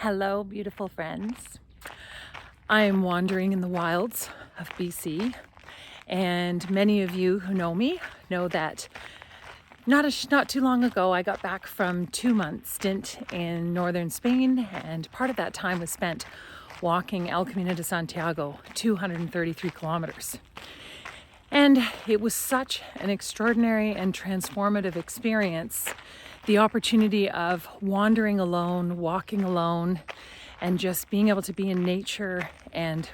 Hello, beautiful friends. I am wandering in the wilds of BC, and many of you who know me know that not too long ago I got back from 2 month stint in northern Spain, and part of that time was spent walking El Camino de Santiago, 233 kilometers. And it was such an extraordinary and transformative experience. The opportunity of wandering alone, walking alone, and just being able to be in nature and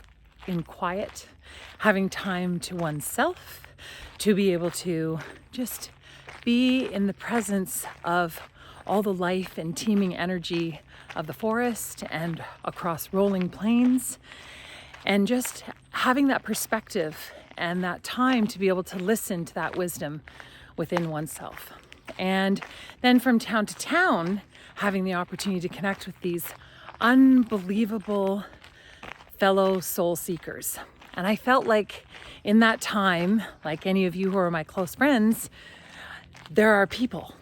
in quiet, having time to oneself, to be able to just be in the presence of all the life and teeming energy of the forest and across rolling plains, and just having that perspective and that time to be able to listen to that wisdom within oneself. And then from town to town, having the opportunity to connect with these unbelievable fellow soul seekers. And I felt like in that time, like any of you who are my close friends, there are people.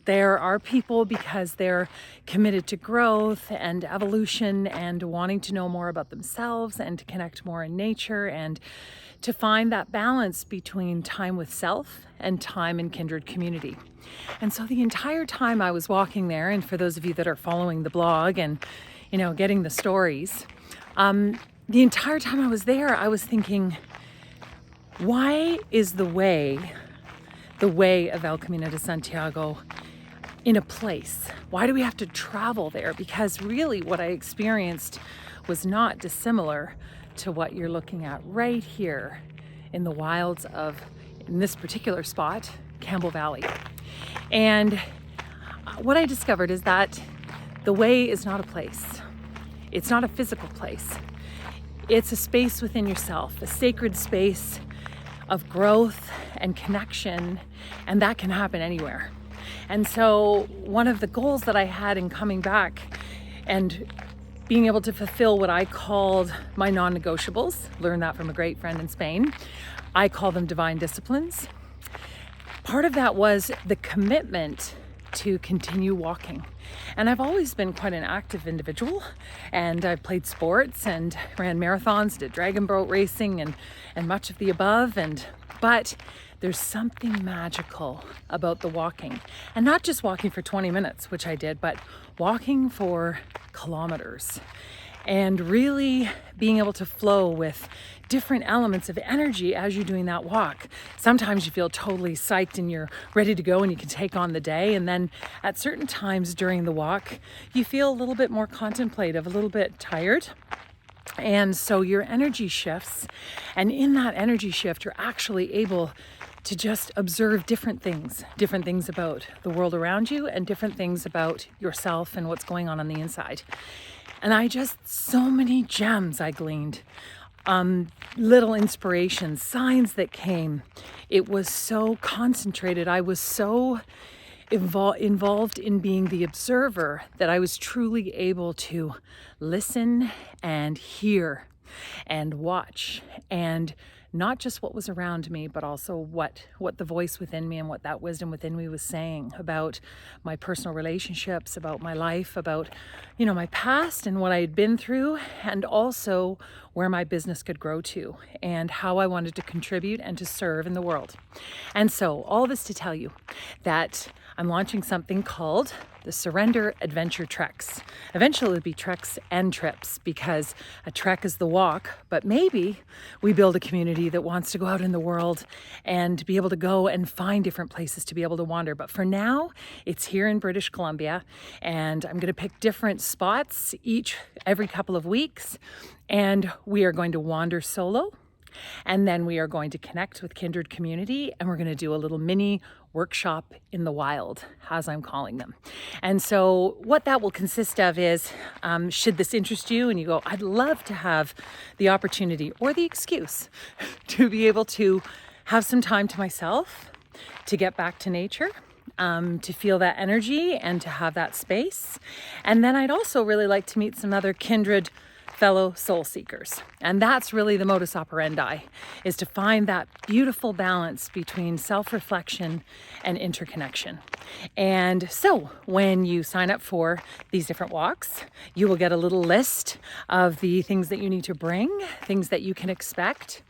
There are people because they're committed to growth and evolution and wanting to know more about themselves and to connect more in nature and to find that balance between time with self and time in kindred community. And so the entire time I was walking there, and for those of you that are following the blog and, getting the stories, the entire time I was there, I was thinking, why is the way of El Camino de Santiago in a place? Why do we have to travel there? Because really what I experienced was not dissimilar to what you're looking at right here in the wilds of, in this particular spot, Campbell Valley. And what I discovered is that the way is not a place. It's not a physical place. It's a space within yourself, a sacred space of growth and connection, and that can happen anywhere. And so one of the goals that I had in coming back and being able to fulfill what I called my non-negotiables, learned that from a great friend in Spain. I call them divine disciplines. Part of that was the commitment to continue walking. And I've always been quite an active individual, and I've played sports and ran marathons, did dragon boat racing and much of the above. But there's something magical about the walking, and not just walking for 20 minutes, which I did, but walking for kilometers and really being able to flow with different elements of energy as you're doing that walk. Sometimes you feel totally psyched and you're ready to go and you can take on the day. And then at certain times during the walk, you feel a little bit more contemplative, a little bit tired. And so your energy shifts. And in that energy shift, you're actually able to just observe different things about the world around you and different things about yourself and what's going on the inside. And so many gems I gleaned, little inspirations, signs that came. It was so concentrated. I was so involved in being the observer that I was truly able to listen and hear and watch, and not just what was around me, but also what the voice within me and what that wisdom within me was saying about my personal relationships, about my life, about, my past and what I had been through, and also where my business could grow to and how I wanted to contribute and to serve in the world. And so all this to tell you that I'm launching something called the Surrender Adventure Treks. Eventually it'll be treks and trips, because a trek is the walk, but maybe we build a community that wants to go out in the world and be able to go and find different places to be able to wander. But for now, it's here in British Columbia, and I'm going to pick different spots every couple of weeks, and we are going to wander solo. And then we are going to connect with kindred community, and we're going to do a little mini workshop in the wild, as I'm calling them. And so what that will consist of is, should this interest you and you go, I'd love to have the opportunity or the excuse to be able to have some time to myself, to get back to nature, to feel that energy and to have that space. And then I'd also really like to meet some other kindred fellow soul seekers. And that's really the modus operandi, is to find that beautiful balance between self-reflection and interconnection. And so when you sign up for these different walks, you will get a little list of the things that you need to bring, things that you can expect.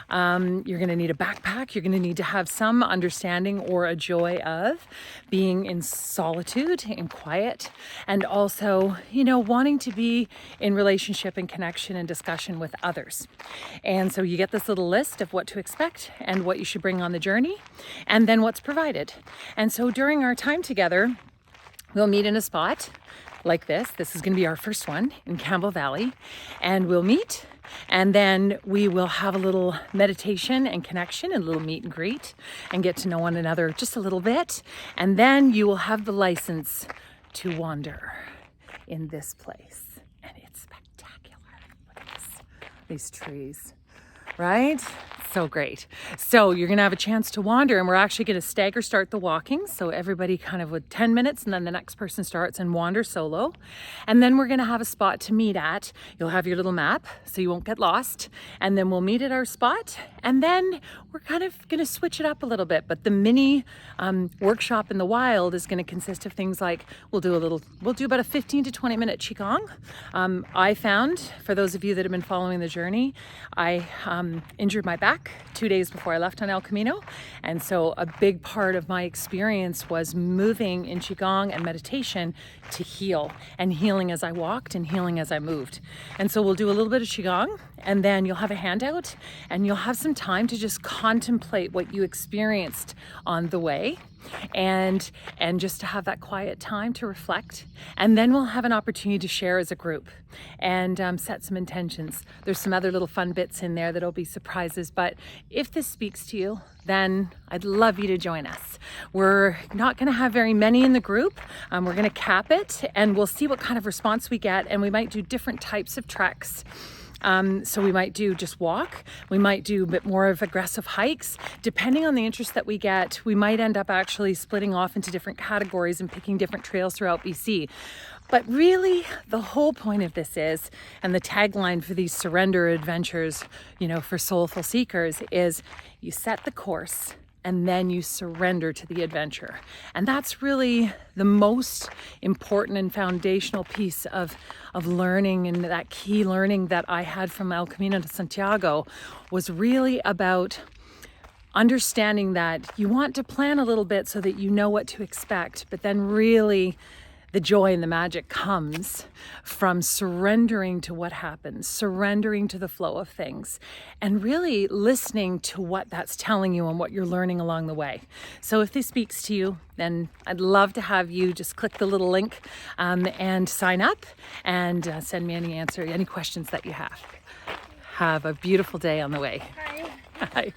You're going to need a backpack. You're going to need to have some understanding or a joy of being in solitude, in quiet, and also, wanting to be in relationship and connection and discussion with others. And so you get this little list of what to expect and what you should bring on the journey, and then what's provided. And so during our time together, we'll meet in a spot like this. This is going to be our first one in Campbell Valley, and we'll meet. And then we will have a little meditation and connection and a little meet and greet and get to know one another just a little bit. And then you will have the license to wander in this place. And it's spectacular. Look at this, these trees, right? So great. So you're going to have a chance to wander, and we're actually going to stagger start the walking. So everybody kind of with 10 minutes, and then the next person starts and wander solo. And then we're going to have a spot to meet at. You'll have your little map so you won't get lost. And then we'll meet at our spot. And then we're kind of going to switch it up a little bit. But the mini workshop in the wild is going to consist of things like we'll do about a 15 to 20 minute Qigong. I found, for those of you that have been following the journey, I injured my back 2 days before I left on El Camino. And so a big part of my experience was moving in Qigong and meditation to heal, and healing as I walked and healing as I moved. And so we'll do a little bit of Qigong, and then you'll have a handout, and you'll have some time to just contemplate what you experienced on the way, and just to have that quiet time to reflect. And then we'll have an opportunity to share as a group and set some intentions. There's some other little fun bits in there that'll be surprises, but if this speaks to you, then I'd love you to join us. We're not going to have very many in the group. We're going to cap it, and we'll see what kind of response we get, and we might do different types of treks. So we might do just walk, we might do a bit more of aggressive hikes. Depending on the interest that we get, we might end up actually splitting off into different categories and picking different trails throughout BC. But really, the whole point of this is, and the tagline for these surrender adventures, for soulful seekers, is you set the course and then you surrender to the adventure. And that's really the most important and foundational piece of learning, and that key learning that I had from El Camino de Santiago was really about understanding that you want to plan a little bit so that you know what to expect, but then really the joy and the magic comes from surrendering to what happens, surrendering to the flow of things, and really listening to what that's telling you and what you're learning along the way. So if this speaks to you, then I'd love to have you just click the little link and sign up, and send me any questions that you have. Have a beautiful day on the way. Hi. Hi.